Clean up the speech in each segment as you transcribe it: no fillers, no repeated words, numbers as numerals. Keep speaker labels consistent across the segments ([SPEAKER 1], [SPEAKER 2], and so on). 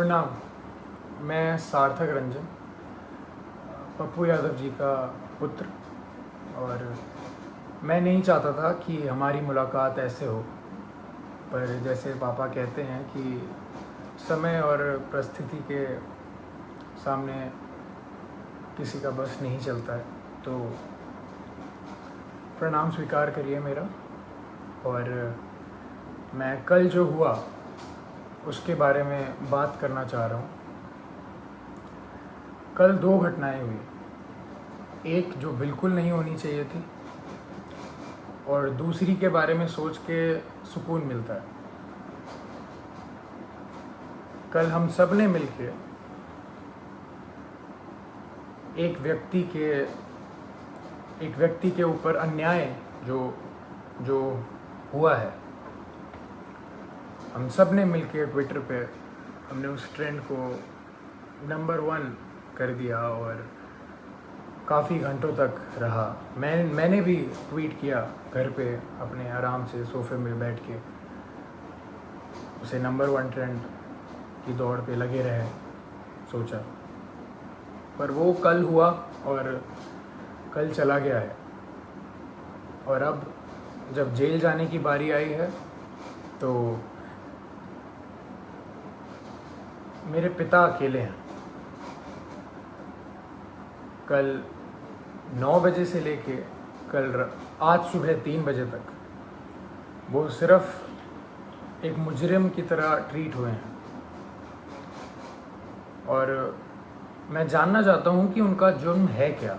[SPEAKER 1] प्रणाम। मैं सार्थक रंजन, पप्पू यादव जी का पुत्र, और मैं नहीं चाहता था कि हमारी मुलाकात ऐसे हो, पर जैसे पापा कहते हैं कि समय और परिस्थिति के सामने किसी का बस नहीं चलता है, तो प्रणाम स्वीकार करिए मेरा। और मैं कल जो हुआ उसके बारे में बात करना चाह रहा हूँ। कल दो घटनाएं हुई, एक जो बिल्कुल नहीं होनी चाहिए थी और दूसरी के बारे में सोच के सुकून मिलता है। कल हम सब ने मिलके एक व्यक्ति के ऊपर अन्याय जो हुआ है, हम सब ने मिलके ट्विटर पे हमने उस ट्रेंड को नंबर 1 कर दिया और काफ़ी घंटों तक रहा। मैंने भी ट्वीट किया घर पे अपने आराम से सोफे में बैठ के, उसे नंबर 1 ट्रेंड की दौड़ पे लगे रहे सोचा, पर वो कल हुआ और कल चला गया है। और अब जब जेल जाने की बारी आई है तो मेरे पिता अकेले हैं। कल 9 बजे से लेके आज सुबह 3 बजे तक वो सिर्फ एक मुजरिम की तरह ट्रीट हुए हैं, और मैं जानना चाहता हूँ कि उनका जुर्म है क्या।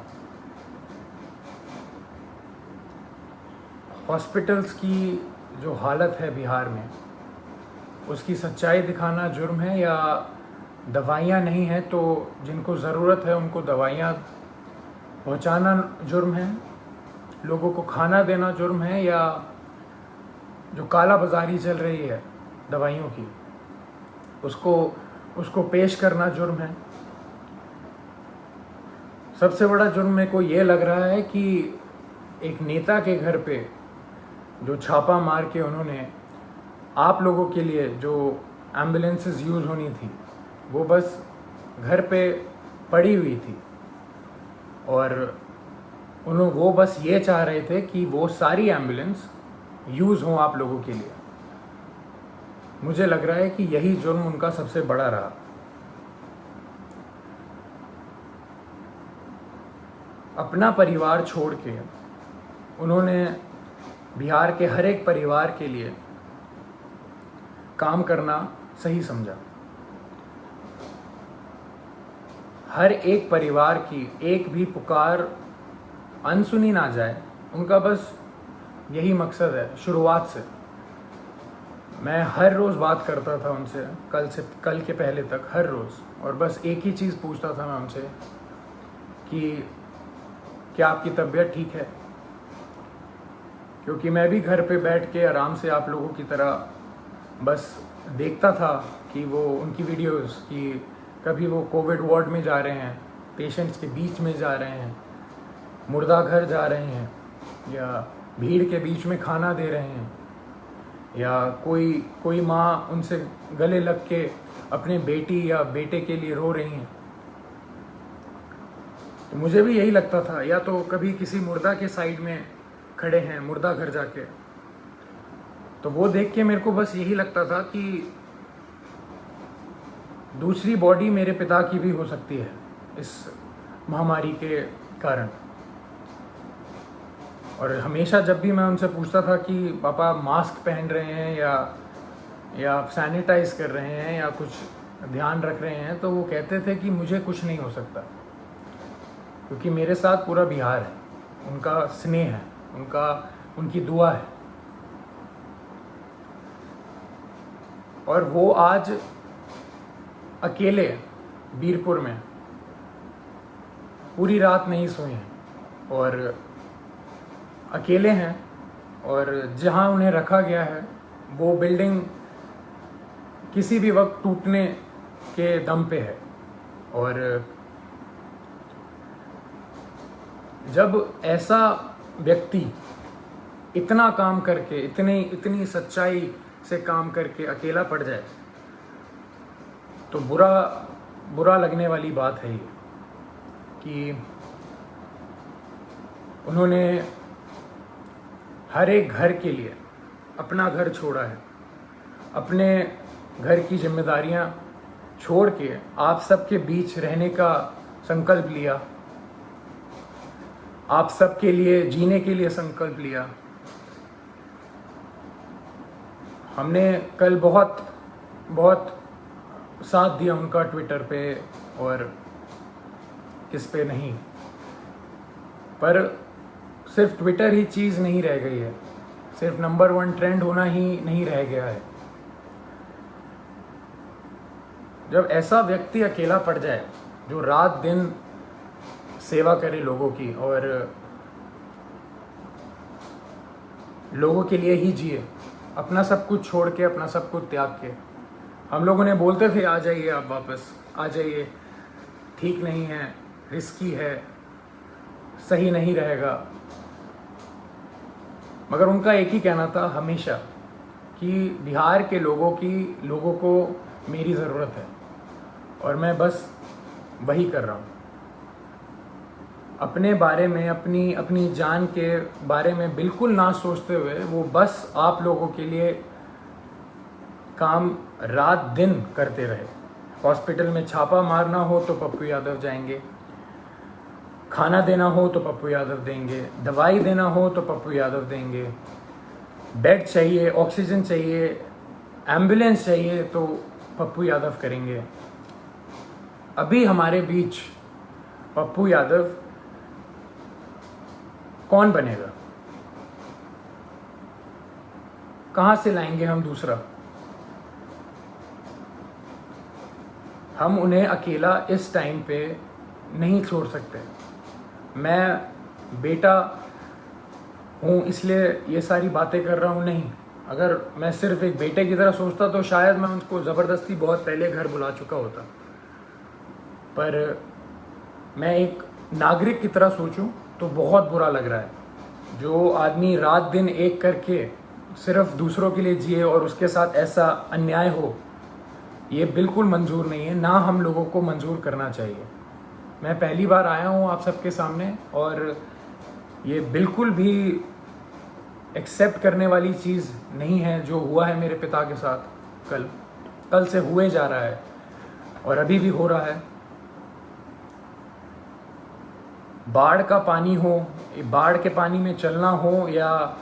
[SPEAKER 1] हॉस्पिटल्स की जो हालत है बिहार में, उसकी सच्चाई दिखाना जुर्म है, या दवाइयाँ नहीं हैं तो जिनको ज़रूरत है उनको दवाइयाँ पहुँचाना जुर्म है, लोगों को खाना देना जुर्म है, या जो काला बाजारी चल रही है दवाइयों की उसको पेश करना जुर्म है। सबसे बड़ा जुर्म मेरे को ये लग रहा है कि एक नेता के घर पे जो छापा मार के उन्होंने आप लोगों के लिए जो एम्बुलेंसेस यूज़ होनी थी वो बस घर पे पड़ी हुई थी, और वो बस ये चाह रहे थे कि वो सारी एम्बुलेंस यूज़ हों आप लोगों के लिए। मुझे लग रहा है कि यही जुर्म उनका सबसे बड़ा रहा। अपना परिवार छोड़ के उन्होंने बिहार के हर एक परिवार के लिए काम करना सही समझा। हर एक परिवार की एक भी पुकार अनसुनी ना जाए, उनका बस यही मकसद है। शुरुआत से मैं हर रोज़ बात करता था उनसे, कल के पहले तक हर रोज़, और बस एक ही चीज़ पूछता था मैं उनसे कि क्या आपकी तबीयत ठीक है, क्योंकि मैं भी घर पे बैठ के आराम से आप लोगों की तरह बस देखता था कि वो उनकी वीडियोस कि कभी वो कोविड वार्ड में जा रहे हैं, पेशेंट्स के बीच में जा रहे हैं, मुर्दा घर जा रहे हैं, या भीड़ के बीच में खाना दे रहे हैं, या कोई माँ उनसे गले लग के अपने बेटी या बेटे के लिए रो रही हैं। तो मुझे भी यही लगता था, या तो कभी किसी मुर्दा के साइड में खड़े हैं मुर्दा घर जाके, तो वो देख के मेरे को बस यही लगता था कि दूसरी बॉडी मेरे पिता की भी हो सकती है इस महामारी के कारण। और हमेशा जब भी मैं उनसे पूछता था कि पापा मास्क पहन रहे हैं या आप सैनिटाइज कर रहे हैं या कुछ ध्यान रख रहे हैं, तो वो कहते थे कि मुझे कुछ नहीं हो सकता, क्योंकि मेरे साथ पूरा बिहार है, उनका स्नेह है, उनकी दुआ है। और वो आज अकेले बीरपुर में पूरी रात नहीं सोए हैं और अकेले हैं, और जहां उन्हें रखा गया है वो बिल्डिंग किसी भी वक्त टूटने के दम पे है। और जब ऐसा व्यक्ति इतना काम करके, इतनी सच्चाई से काम करके अकेला पड़ जाए, तो बुरा लगने वाली बात है ये कि उन्होंने हर एक घर के लिए अपना घर छोड़ा है, अपने घर की जिम्मेदारियां छोड़ के आप सबके बीच रहने का संकल्प लिया, आप सबके लिए जीने के लिए संकल्प लिया। हमने कल बहुत साथ दिया उनका ट्विटर पे और किस पे नहीं, पर सिर्फ ट्विटर ही चीज़ नहीं रह गई है, सिर्फ नंबर 1 ट्रेंड होना ही नहीं रह गया है। जब ऐसा व्यक्ति अकेला पड़ जाए जो रात दिन सेवा करे लोगों की और लोगों के लिए ही जिए, अपना सब कुछ छोड़ के, अपना सब कुछ त्याग के। हम लोगों ने बोलते थे आ जाइए, आप वापस आ जाइए, ठीक नहीं है, रिस्की है, सही नहीं रहेगा। मगर उनका एक ही कहना था हमेशा कि बिहार के लोगों को मेरी ज़रूरत है और मैं बस वही कर रहा हूँ। अपने बारे में, अपनी जान के बारे में बिल्कुल ना सोचते हुए वो बस आप लोगों के लिए काम रात दिन करते रहे। हॉस्पिटल में छापा मारना हो तो पप्पू यादव जाएंगे, खाना देना हो तो पप्पू यादव देंगे, दवाई देना हो तो पप्पू यादव देंगे, बेड चाहिए, ऑक्सीजन चाहिए, एम्बुलेंस चाहिए तो पप्पू यादव करेंगे। अभी हमारे बीच पप्पू यादव कौन बनेगा? कहाँ से लाएंगे हम दूसरा? हम उन्हें अकेला इस टाइम पे नहीं छोड़ सकते। मैं बेटा हूँ इसलिए ये सारी बातें कर रहा हूँ, नहीं। अगर मैं सिर्फ एक बेटे की तरह सोचता तो शायद मैं उनको ज़बरदस्ती बहुत पहले घर बुला चुका होता, पर मैं एक नागरिक की तरह सोचूं तो बहुत बुरा लग रहा है। जो आदमी रात दिन एक करके सिर्फ दूसरों के लिए जिए और उसके साथ ऐसा अन्याय हो, ये बिल्कुल मंजूर नहीं है, ना हम लोगों को मंजूर करना चाहिए। मैं पहली बार आया हूँ आप सबके सामने और ये बिल्कुल भी एक्सेप्ट करने वाली चीज़ नहीं है जो हुआ है मेरे पिता के साथ। कल से हुए जा रहा है और अभी भी हो रहा है। बाढ़ का पानी हो, बाढ़ के पानी में चलना हो, या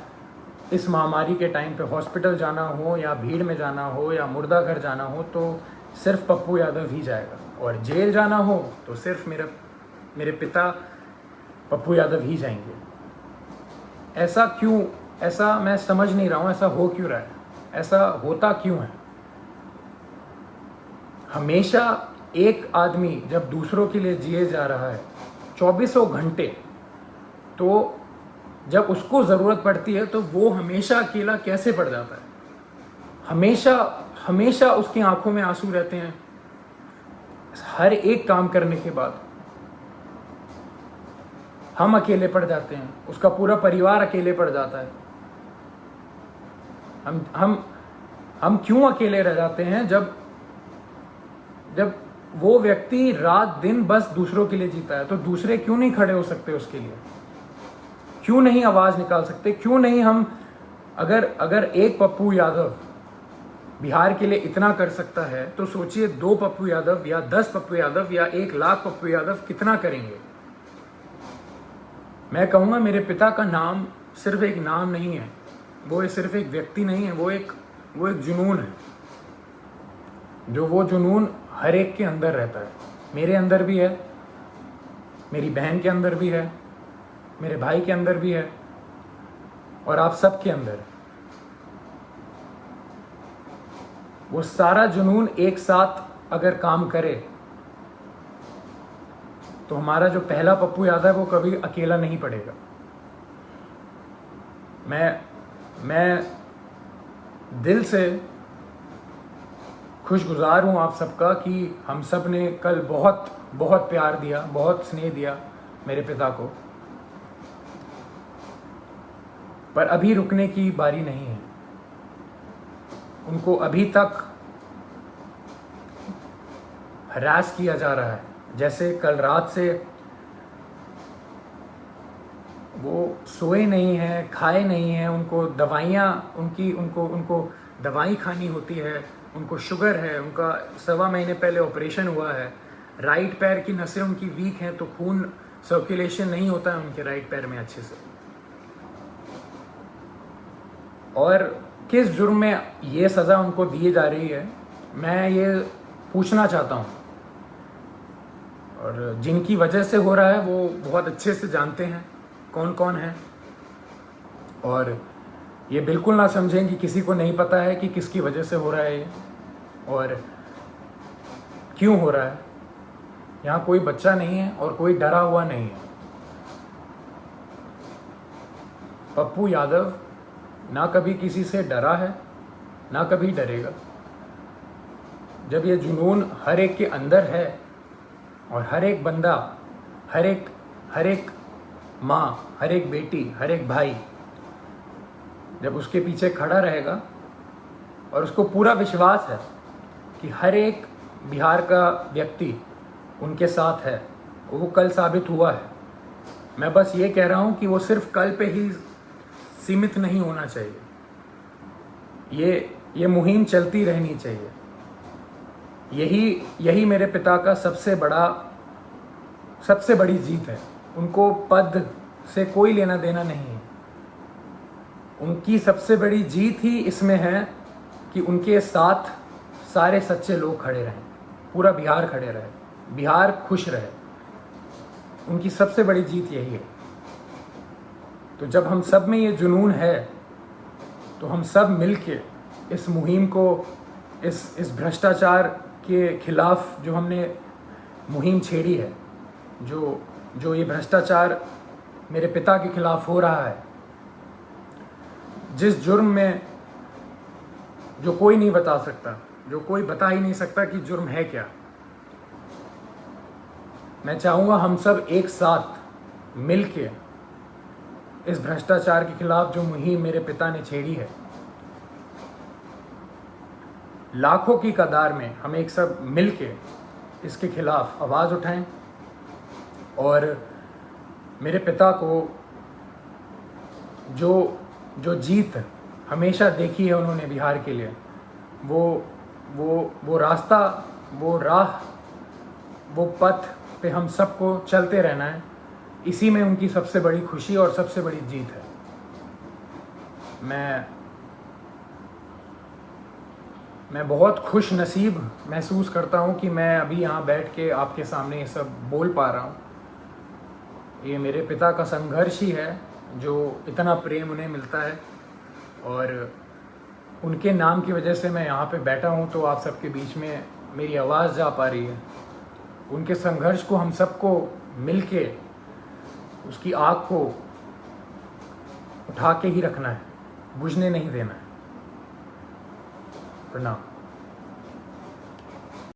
[SPEAKER 1] इस महामारी के टाइम पे हॉस्पिटल जाना हो, या भीड़ में जाना हो, या मुर्दा घर जाना हो, तो सिर्फ पप्पू यादव ही जाएगा। और जेल जाना हो तो सिर्फ मेरे पिता पप्पू यादव ही जाएंगे। ऐसा क्यों? ऐसा मैं समझ नहीं रहा हूँ, ऐसा हो क्यों रहा है? ऐसा होता क्यों है? हमेशा एक आदमी जब दूसरों के लिए जिए जा रहा है 24 घंटे, तो जब उसको ज़रूरत पड़ती है तो वो हमेशा अकेला कैसे पड़ जाता है? हमेशा उसकी आंखों में आंसू रहते हैं हर एक काम करने के बाद। हम अकेले पड़ जाते हैं, उसका पूरा परिवार अकेले पड़ जाता है। हम क्यों अकेले रह जाते हैं जब वो व्यक्ति रात दिन बस दूसरों के लिए जीता है? तो दूसरे क्यों नहीं खड़े हो सकते उसके लिए? क्यों नहीं आवाज निकाल सकते? क्यों नहीं हम, अगर एक पप्पू यादव बिहार के लिए इतना कर सकता है तो सोचिए 2 पप्पू यादव या 10 पप्पू यादव या 1 लाख पप्पू यादव कितना करेंगे। मैं कहूँगा मेरे पिता का नाम सिर्फ एक नाम नहीं है, वो सिर्फ एक व्यक्ति नहीं है, वो एक जुनून है। वो जुनून हर एक के अंदर रहता है। मेरे अंदर भी है, मेरी बहन के अंदर भी है, मेरे भाई के अंदर भी है, और आप सब के अंदर। वो सारा जुनून एक साथ अगर काम करे तो हमारा जो पहला पप्पू यादव है वो कभी अकेला नहीं पड़ेगा। मैं दिल से खुशगुजार हूँ आप सबका कि हम सब ने कल बहुत बहुत प्यार दिया, बहुत स्नेह दिया मेरे पिता को। पर अभी रुकने की बारी नहीं है। उनको अभी तक हरास किया जा रहा है। जैसे कल रात से वो सोए नहीं हैं, खाए नहीं हैं, उनको दवाइयाँ उनको दवाई खानी होती है, उनको शुगर है, उनका 1.25 महीने पहले ऑपरेशन हुआ है, राइट पैर की नसें उनकी वीक हैं, तो खून सर्कुलेशन नहीं होता है उनके राइट पैर में अच्छे से। और किस जुर्म में ये सज़ा उनको दी जा रही है, मैं ये पूछना चाहता हूँ। और जिनकी वजह से हो रहा है वो बहुत अच्छे से जानते हैं कौन कौन है, और ये बिल्कुल ना समझें कि किसी को नहीं पता है कि किसकी वजह से हो रहा है ये और क्यों हो रहा है। यहाँ कोई बच्चा नहीं है और कोई डरा हुआ नहीं है। पप्पू यादव ना कभी किसी से डरा है, ना कभी डरेगा। जब ये जुनून हर एक के अंदर है और हर एक बंदा, हर एक माँ, हर एक बेटी, हर एक भाई जब उसके पीछे खड़ा रहेगा और उसको पूरा विश्वास है कि हर एक बिहार का व्यक्ति उनके साथ है, वो कल साबित हुआ है। मैं बस ये कह रहा हूँ कि वो सिर्फ कल पे ही सीमित नहीं होना चाहिए, ये मुहिम चलती रहनी चाहिए। यही मेरे पिता का सबसे बड़ी जीत है। उनको पद से कोई लेना देना नहीं है। उनकी सबसे बड़ी जीत ही इसमें है कि उनके साथ सारे सच्चे लोग खड़े रहें, पूरा बिहार खड़े रहे, बिहार खुश रहे। उनकी सबसे बड़ी जीत यही है। तो जब हम सब में ये जुनून है तो हम सब मिलके इस मुहिम को, इस भ्रष्टाचार के खिलाफ जो हमने मुहिम छेड़ी है, जो ये भ्रष्टाचार मेरे पिता के खिलाफ हो रहा है, जिस जुर्म में जो कोई नहीं बता सकता, जो कोई बता ही नहीं सकता कि जुर्म है क्या। मैं चाहूँगा हम सब एक साथ मिलके इस भ्रष्टाचार के खिलाफ जो मुहिम मेरे पिता ने छेड़ी है, लाखों की कतार में हम एक सब मिलके इसके खिलाफ आवाज़ उठाएं और मेरे पिता को जो जीत हमेशा देखी है उन्होंने बिहार के लिए, वो रास्ता, वो राह, वो पथ पे हम सबको चलते रहना है। इसी में उनकी सबसे बड़ी खुशी और सबसे बड़ी जीत है। मैं बहुत खुश नसीब महसूस करता हूँ कि मैं अभी यहाँ बैठ के आपके सामने ये सब बोल पा रहा हूँ। ये मेरे पिता का संघर्ष ही है जो इतना प्रेम उन्हें मिलता है, और उनके नाम की वजह से मैं यहाँ पे बैठा हूँ तो आप सबके बीच में मेरी आवाज़ जा पा रही है। उनके संघर्ष को हम सबको मिलके उसकी आग को उठा के ही रखना है, बुझने नहीं देना है। प्रणाम।